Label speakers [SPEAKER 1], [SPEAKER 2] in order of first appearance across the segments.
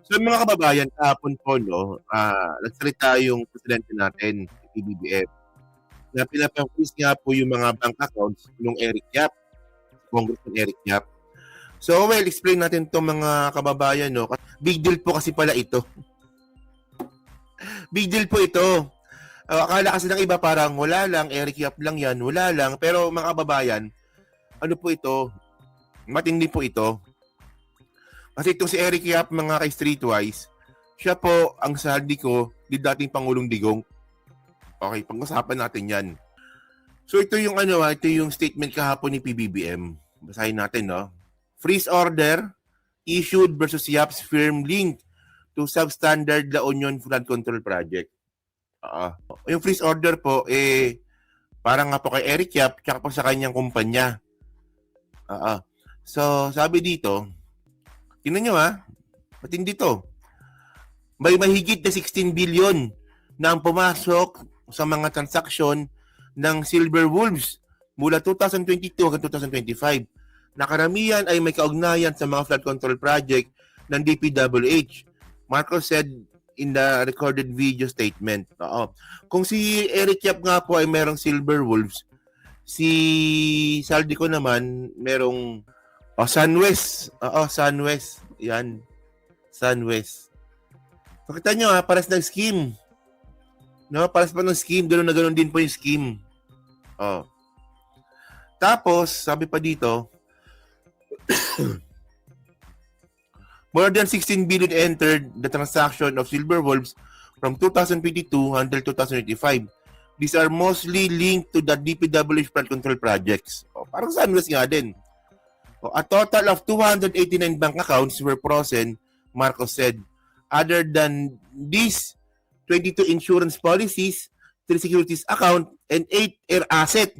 [SPEAKER 1] So mga kababayan, kahapon po, no, nagsalita yung presidente natin, PBBM, na pinapa-freeze nga po yung mga bank accounts nung Eric Yap, Congressman Eric Yap. So, well, explain natin to mga kababayan, no. Big deal po kasi pala ito. Big deal po ito. Akala kasi ng iba parang wala lang, Eric Yap lang yan, wala lang. Pero mga kababayan, ano po ito? Matindi po ito. Kasi itong si Eric Yap, mga kay Streetwise, siya po ang saldi ko ni dating Pangulong Digong. Okay, pag-usapan natin yan. So ito yung ito yung statement kahapon ni PBBM. Basahin natin, no? Freeze order issued versus Yap's firm linked to substandard La Union Flood Control Project. Yung freeze order po, parang nga po kay Eric Yap, tsaka po sa kanyang kumpanya. So, sabi dito, tingnan nyo matindi to. May mahigit na 16 billion na ang pumasok sa mga transaksyon ng Silver Wolves mula 2022 hanggang 2025. Na karamihan ay may kaugnayan sa mga flood control project ng DPWH. Marcos said in the recorded video statement. Kung si Eric Yap nga po ay merong Silver Wolves, si Saldico naman merong Sunwest. Sunwest. Yan. Sunwest. So, kita nyo paras ng scheme. No, paras pa ng scheme. Ganun na ganun din po yung scheme. Tapos, sabi pa dito, more than 16 billion entered the transaction of Silver Wolves from 2022 until 2025. These are mostly linked to the DPWH flood control projects. Parang Sunwest nga din. A total of 289 bank accounts were frozen, Marcos said. Other than these, 22 insurance policies, 3 securities account, and 8 air asset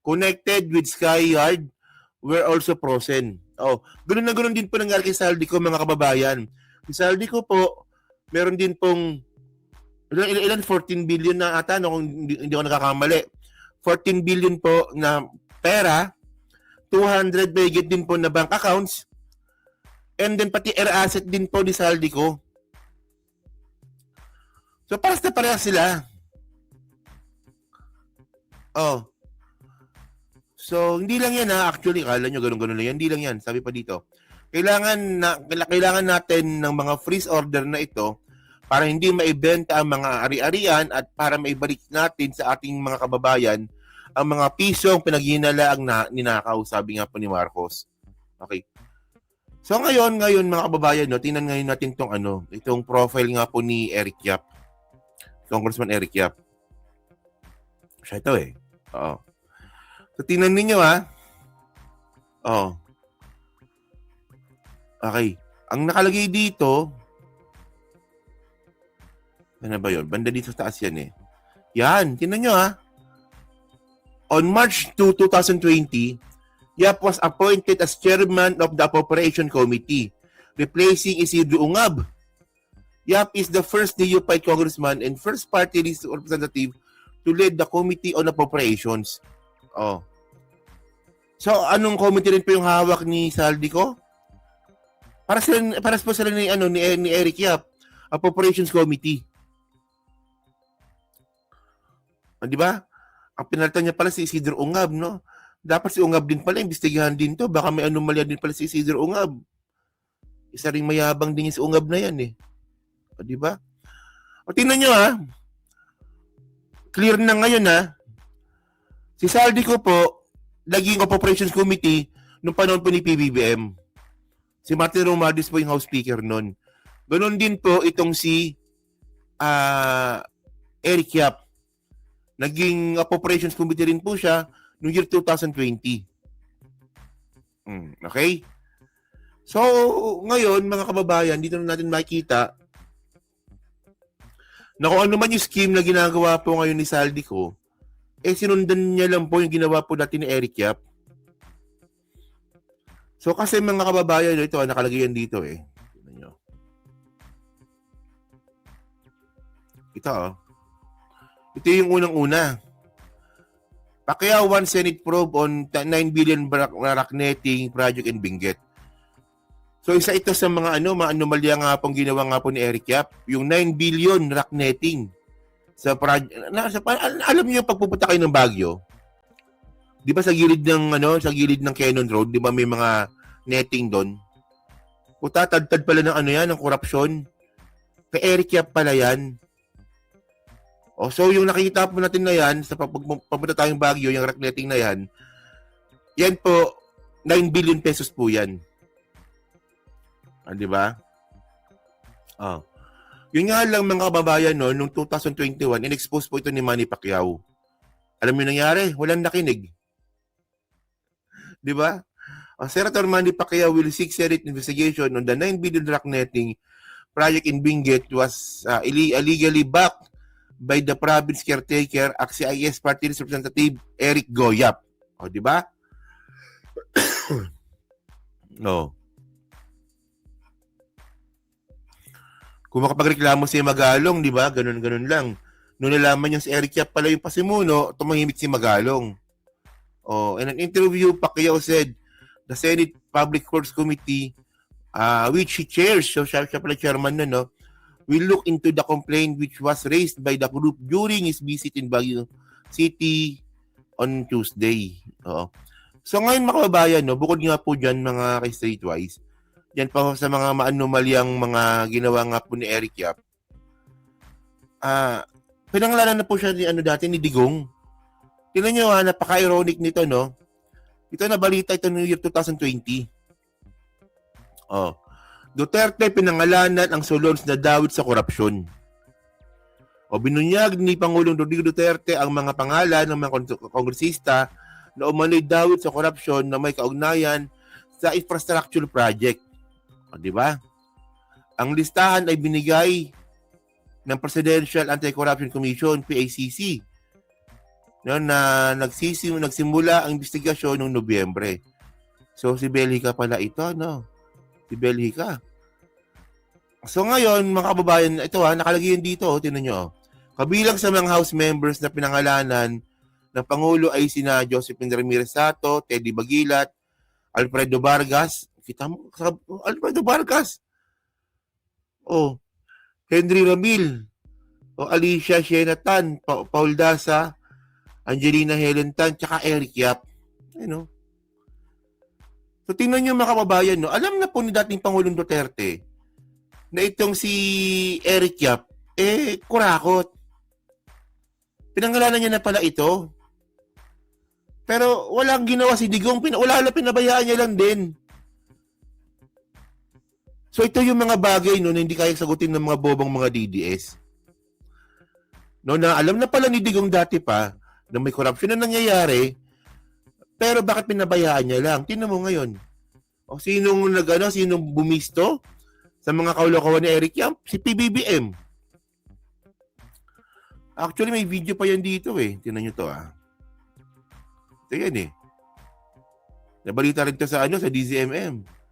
[SPEAKER 1] connected with Skyyard were also frozen. Ganun na ganun din po nangyari kay Saldico, mga kababayan. Si Saldico po, meron din pong ilan 14 billion na ata, no, kung hindi ako nakakamali. 14 billion po na pera, 200 megit din po na bank accounts, and then pati air asset din po ni Saldico. So, paras na parehas sila. So, hindi lang yan actually, kala nyo ganun-ganun lang yan. Hindi lang yan, sabi pa dito. Kailangan natin ng mga freeze order na ito para hindi maibenta ang mga ari-arian at para maibalik natin sa ating mga kababayan ang mga pisong pinaghinalaang ninakaw, sabi nga po ni Marcos. Okay. So ngayon mga kababayan, no, tingnan ngayon natin itong profile nga po ni Eric Yap. Congressman Eric Yap. Siya ito So, tingnan ninyo Okay. Ang nakalagay dito, ano ba yun? Banda dito sa taas yan Yan, tingnan nyo On March 2, 2020, Yap was appointed as chairman of the Appropriation Committee, replacing Isidro Ungab. Yap is the first neophyte congressman and first party list representative to lead the Committee on Appropriations. So, anong committee rin po yung hawak ni Saldico? Para po sila ni Eric Yap, Appropriations Committee. Di ba? Ang pinalitan niya pala si Isidro Ungab, no? Dapat si Ungab din pala, imbestigahan din to. Baka may anomalya din pala si Isidro Ungab. Isa ring mayabang din si Ungab na yan di ba? Tingnan nyo clear na ngayon si Saldico po naging Appropriations Committee nung panahon po ni PBBM. Si Martin Romualdez po yung House Speaker noon. Ganon din po itong si Eric Yap. Naging Appropriations Committee rin po siya noong year 2020. Okay? So, ngayon, mga kababayan, dito na natin makikita na kung ano man yung scheme na ginagawa po ngayon ni Saldico, sinundan niya lang po yung ginawa po dati ni Eric Yap. So, kasi mga kababayan, ito, nakalagay yan dito Tignan nyo. Ito yung unang-una. Pacquiao won Senate probe on 9 billion rock netting project in Benguet. So isa ito sa mga mga anomalya nga pong ginawa nga po ni Eric Yap, yung 9 billion rock netting sa alam niyo pagpupunta kayo ng Baguio, 'di ba sa gilid ng sa gilid ng Cannon Road, 'di ba may mga netting doon? Tatadtad pala ng yan, ng korupsyon. Kay Eric Yap pala yan. So yung nakikita po natin na yan, sa papunta tayong Baguio, yung rock netting na yan po, 9 billion pesos po yan. Di ba? Yun nga lang mga kababayan, noong 2021, in-expose po ito ni Manny Pacquiao. Alam mo nangyari? Walang nakinig. Di ba? Senator Manny Pacquiao will seek Senate investigation on the 9 billion rock netting project in Benguet was illegally backed by the province caretaker, AXIS Party Representative Eric Goyap. Di ba? No. Kung makapagreklamo si Magalong, di ba? Ganun lang. Noong nalaman niya si Eric Yap pala yung pasimuno, tumahimik si Magalong. In an interview, Pacquiao said, the Senate Public Works Committee, which he chairs, so siya pala chairman nun, will look into the complaint which was raised by the group during his visit in Baguio City on Tuesday. So ngayon mga kababayan, bukod nga po dyan mga kay-streetwise, yan pa sa mga maanomalyang mga ginawa nga po ni Eric Yap. Pinangalanan na po siya dati ni Digong. Tingnan nyo napaka-ironic nito, no? Ito na balita ito noong year 2020. Duterte pinangalanan ang Solons na dawit sa korupsyon. Binunyag ni Pangulong Rodrigo Duterte ang mga pangalan ng mga kongresista na umano'y dawit sa korupsyon na may kaugnayan sa infrastructure project. Di ba? Ang listahan ay binigay ng Presidential Anti-Corruption Commission, PACC, na nagsimula ang investigasyon noong Nobyembre. So, si Belhica pala ito, no? Si Belhica. So, ngayon, mga kababayan, ito nakalagay yun dito, tinan nyo. Kabilang sa mga House members na pinangalanan ng Pangulo ay sina Josephine Ramirez Sato, Teddy Bagilat, Alfredo Vargas. Kita mo, Alfredo Vargas. Henry Ramil. Alicia Shenatan, Paul Daza, Angelina Helen Tan, tsaka Eric Yap. So, tingnan nyo mga kababayan, alam na po ni dating Pangulong Duterte na itong si Eric Yap, kurakot. Pinangalanan niya na pala ito. Pero walang ginawa si Digong, wala pinabayaan niya lang din. So ito yung mga bagay na hindi kaya sagutin ng mga bobong mga DDS. Na alam na pala ni Digong dati pa na may corruption na nangyayari, pero bakit pinabayaan niya lang? Tingnan mo ngayon. Sinong bumisto sa mga kaulokohan ni Eric Yap? Si PBBM. Actually, may video pa yan dito Tingnan nyo to Ito yan Nabalita rin to sa DZMM.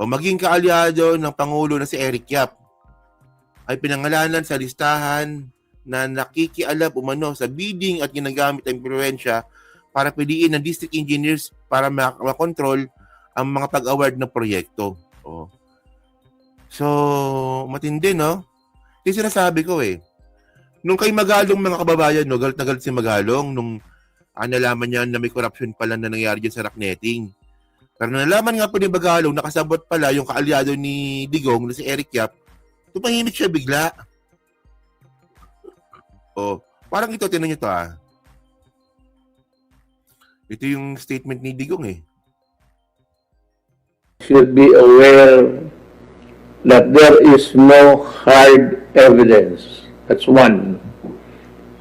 [SPEAKER 1] Maging kaalyado ng Pangulo na si Eric Yap ay pinangalanan sa listahan na nakikialam umano sa bidding at ginagamit ang impluwensya para piliin ng district engineers para makontrol ang mga pag-award ng proyekto. So, matindi, no? Yung sinasabi ko Nung kay Magalong mga kababayan, galit na galit si Magalong nung nalaman niya na may corruption pala na nangyari dyan sa rock netting. Pero nalaman nga po ni Magalong, nakasabot pala yung kaalyado ni Digong na si Eric Yap, tumahimik siya bigla. Parang ito, tinan nyo to Ito yung statement ni Digong
[SPEAKER 2] Should be aware that there is no hard evidence. That's one.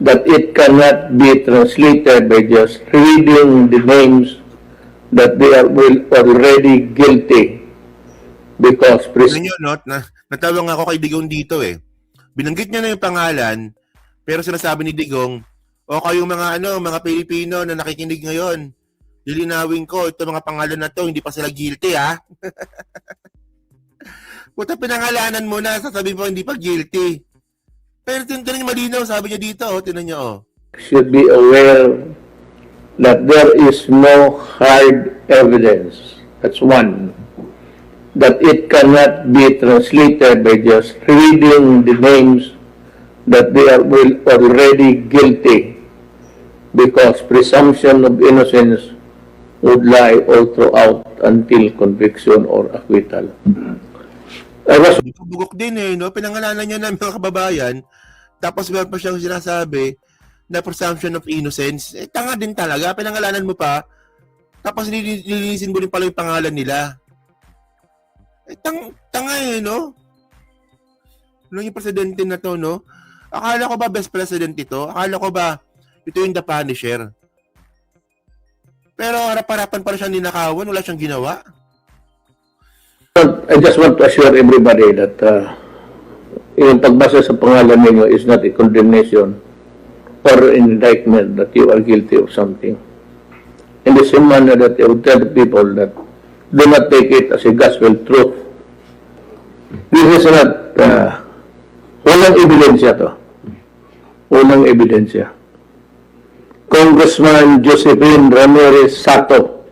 [SPEAKER 2] That it cannot be translated by just reading the names that they are already guilty because
[SPEAKER 1] natawag ako kay Digong dito Binanggit niya na yung pangalan, pero sinasabi ni Digong, kayong mga Pilipino na nakikinig ngayon, lilinawin ko, ito mga pangalan na to, hindi pa sila guilty Puta, pinangalanan mo na, sasabihin mo hindi pa guilty. Pero tinan niyo malinaw, sabi niya dito, tinan niyo
[SPEAKER 2] Should be aware that there is no hard evidence. That's one. that it cannot be translated by just reading the names that they are already guilty, because presumption of innocence would lie all throughout until conviction or acquittal. I was
[SPEAKER 1] Bugok din eh, no? Pinangalanan niya ng mga kababayan, tapos meron pa siyang sinasabi na presumption of innocence. Eh, tanga din talaga. Pinangalanan mo pa, tapos nilinisin mo rin pala yung pangalan nila. Eh, tanga eh, no? Ano yung presidente na to, no? Akala ko ba best president ito? Akala ko ba ito yung the Punisher? Pero harap-harapan para siyang ninakawan, wala siyang ginawa.
[SPEAKER 2] I just want to assure everybody that yung pagbasa sa pangalan ninyo is not a condemnation or an indictment that you are guilty of something. In the same manner that I would tell the people that do not take it as a gospel truth. This is not, walang ebidensya to. Walang ebidensya. Congressman Josephine Ramirez Sato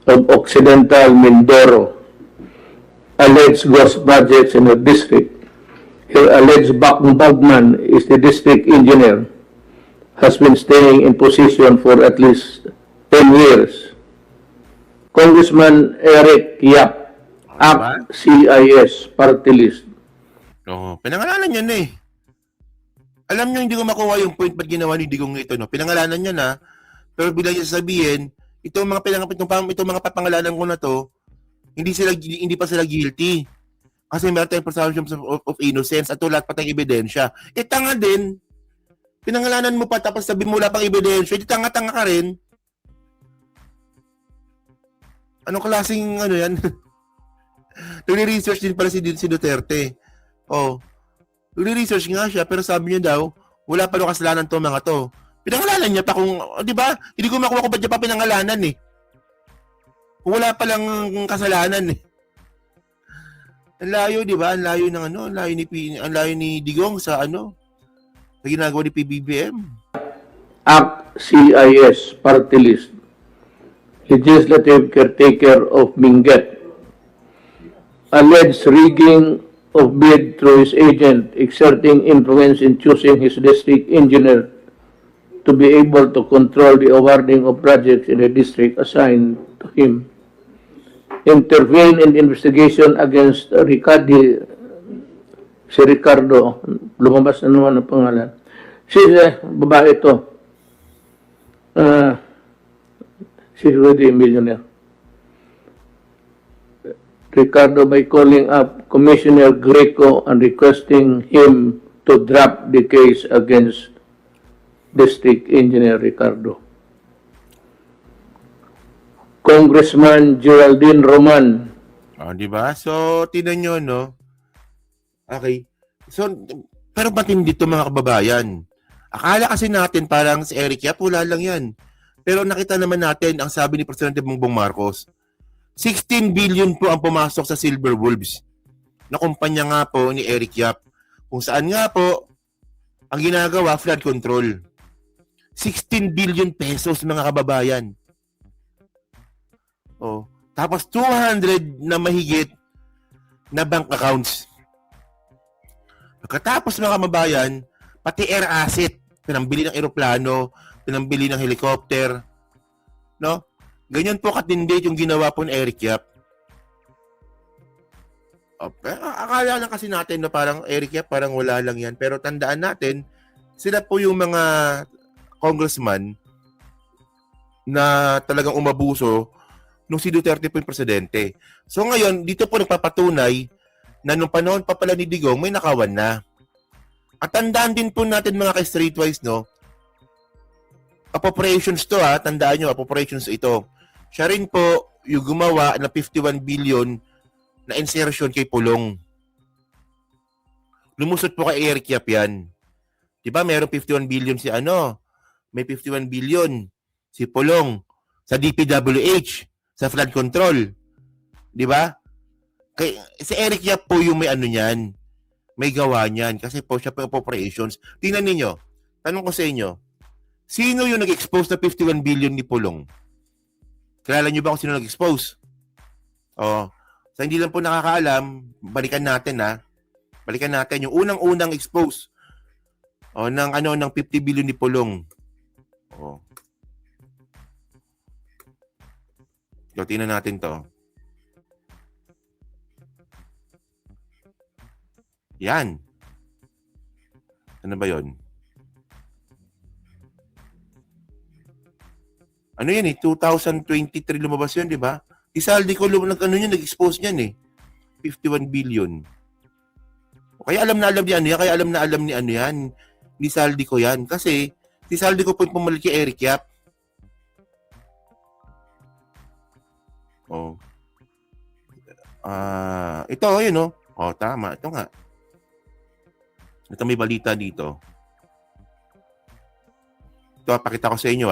[SPEAKER 2] of Occidental Mindoro alleged ghost projects in her district. Her alleged bagman is the district engineer, has been staying in position for at least 10 years. Congressman Eric Yap, ACT CIS, party list.
[SPEAKER 1] Oo, pinangalanan niya na eh. Alam niyo, hindi ko makuha yung point ba't ginawa ni Digong ito, no? Pinangalanan niya na, pero bilang niya sasabihin, itong mga papangalanan ko na to, hindi pa sila guilty. Kasi meron tayong presumption of innocence at lahat pa tayong ebidensya. Eh, tanga din. Pinangalanan mo pa tapos sabi mo wala pang ebidensya, di tanga-tanga ka rin. Anong klaseng ano yan? Nagre-research din pala si Duterte. Oh. Nagre-research nga siya pero sabi niya daw, wala pa daw kasalanan to mga to. Pinangalanan niya pa kung, di ba? Hindi ko makuha kung ba't niya pa pinangalanan eh. Kung wala pa lang kasalanan eh. Ang layo, di ba? Ang layo ng ano, ang layo ni Digong sa ano, sa ginagawa ni PBBM.
[SPEAKER 2] ACT CIS, party list. Legislative caretaker of Benguet. Alleged rigging of bid through his agent, exerting influence in choosing his district engineer to be able to control the awarding of projects in the district assigned to him. Intervene in investigation against si Ricardo, lumabas na naman ang pangalan. Si babae ito, she's already a millionaire. Ricardo, by calling up Commissioner Greco and requesting him to drop the case against District Engineer Ricardo. Congressman Geraldine Roman.
[SPEAKER 1] Oh, di ba? So, tinan nyo, no? Okay. So, pero matindi to mga kababayan. Akala kasi natin parang si Eric Yap, wala lang yan. Pero nakita naman natin ang sabi ni Presidente Bongbong Marcos, 16 billion po ang pumasok sa Silver Wolves na kumpanya nga po ni Eric Yap. Kung saan nga po ang ginagawa, flood control. 16 billion pesos mga kababayan. Oh, tapos 200 na mahigit na bank accounts. Pagkatapos mga kababayan, pati air asset, pinambili ng eroplano, pinambili ng helicopter, no? Ganyan po katindi yung ginawa po ni Eric Yap. Akala lang kasi natin na parang Eric Yap parang wala lang yan. Pero tandaan natin, sila po yung mga congressman na talagang umabuso nung si Duterte po yung presidente. So ngayon, dito po nagpapatunay na nung panahon pa pala ni Digong, may nakawan na. At tandaan din po natin mga ka-streetwise, no? Appropriations to ha, tandaan nyo, appropriations ito. Siya rin po yung gumawa ng 51 billion na insertion kay Pulong. Lumusot po kay Eric Yap yan. Diba mayroong 51 billion si ano? May 51 billion si Pulong sa DPWH, sa flood control. Diba? Kay, si Eric Yap po yung may ano niyan. May gawa niyan kasi po siya po appropriations. Tingnan ninyo. Tanong ko sa inyo. Sino yung nag-expose na 51 billion ni Pulong? Kilala niyo ba kung sino nag-expose? Oh. Sa hindi lang po nakakaalam, balikan natin Balikan natin yung unang-unang expose ng 50 billion ni Pulong. Oh. So, tingnan natin to. Yan. Ano ba yon? Ano yan 2023 lumabas yun, di ba? Isaldi ko nag-expose niyan 51 billion. Kaya alam na alam ni ano yan, kaya alam na alam ni ano yan. Ni Saldi ko yan. Kasi, si Saldi ko po yung pumalit kay Eric Yap. Oh. Ito, yun Oh, tama. Ito nga. Ito may balita dito. Ito, pakita ko sa inyo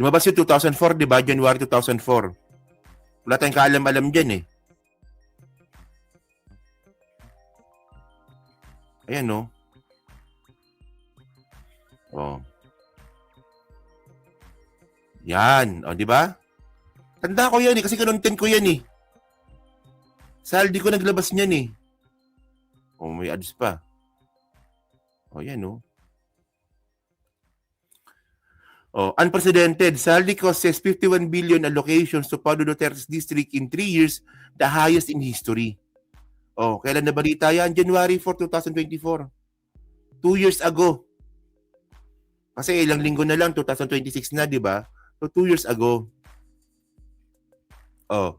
[SPEAKER 1] Lumabas yung 2004, di ba? January 2004. Wala tayong kaalam-alam dyan Ayan, Oh. Yan. O, di ba? Tanda ko yan kasi kinontent ko yan Saldi ko naglabas niyan Oh, may ads pa. O, yan Oh, unprecedented. Saldi ko says 51 billion allocations to Paulo Duterte's district in 3 years, the highest in history. Oh, kailan nabalita yan? January 4, 2024. 2 years ago. Kasi ilang linggo na lang, 2026 na, di ba? So, 2 years ago. Oh.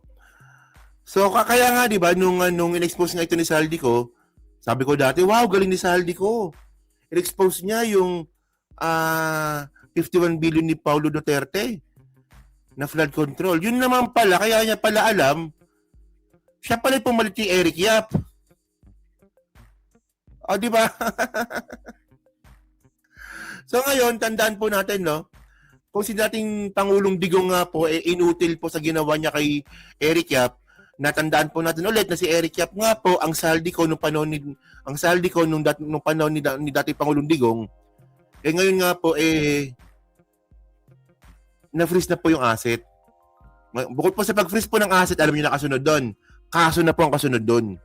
[SPEAKER 1] So, kaya nga, di ba, nung in-expose nga ito ni Saldi ko, sabi ko dati, wow, galing ni Saldi ko. In-expose niya yung 51 billion ni Paulo Duterte na flood control. Yun naman pala, kaya niya pala alam, siya pala pumalit ni Eric Yap. O, di ba? So, ngayon, tandaan po natin, kung si dating Pangulong Digong nga po, inutil po sa ginawa niya kay Eric Yap, natandaan po natin ulit na si Eric Yap nga po, ang saldi ko nung panahon ni dating Pangulong Digong, ngayon nga po, na-freeze na po yung asset. Bukod po sa pag-freeze po ng asset, alam niyo na kasunod doon. Kaso na po ang kasunod doon.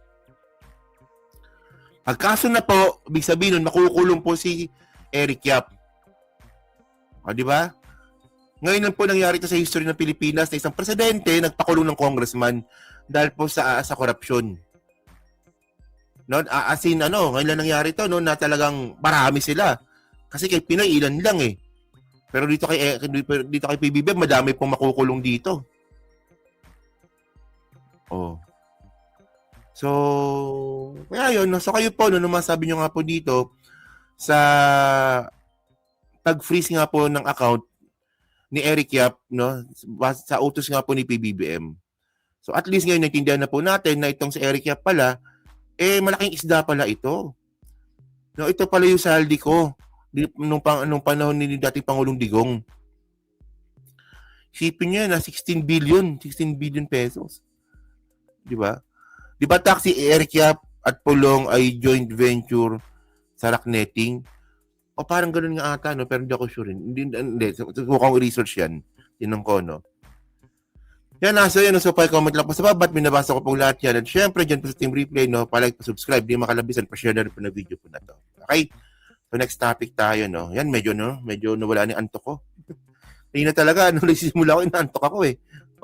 [SPEAKER 1] Pag kaso na po, ibig sabihin nun, makukulong po si Eric Yap. O, di ba? Ngayon lang po nangyari ito sa history ng Pilipinas na isang presidente nagpakulong ng congressman dahil po sa korupsyon. As in, ngayon lang nangyari ito, na talagang marami sila. Kasi kay Pinoy, ilan lang Pero dito kay PBBM, madami pong makukulong dito. Oh. So, kaya yun. So, kayo po, masabi nyo nga po dito, sa tag-freeze nga po ng account ni Eric Yap, sa utos nga po ni PBBM. So, at least ngayon, naintindihan na po natin na itong si Eric Yap pala, malaking isda pala ito. Ito pala yung saldi ko nung panahon ni dating Pangulong Digong. Sipin niya na 16 billion pesos. Di ba? Di ba taxi Eric Yap at Pulong ay joint venture sa Rocknetting? O parang ganoon nga ata, pero hindi ako sure. Hindi. Mukhang research yan. Tinong ko, Yan, so yun. So, pa-comment lang po sa baba. Binabasa ko po lahat yan. At syempre, dyan po sa Team Replay, pa-like, pa-subscribe. Di makalabisan, pa-share na rin po na video po na to. Okay? So, next topic tayo, Yan, medyo nawala ni antok ko. Hindi na talaga, nagsisimula ko, inaantok ako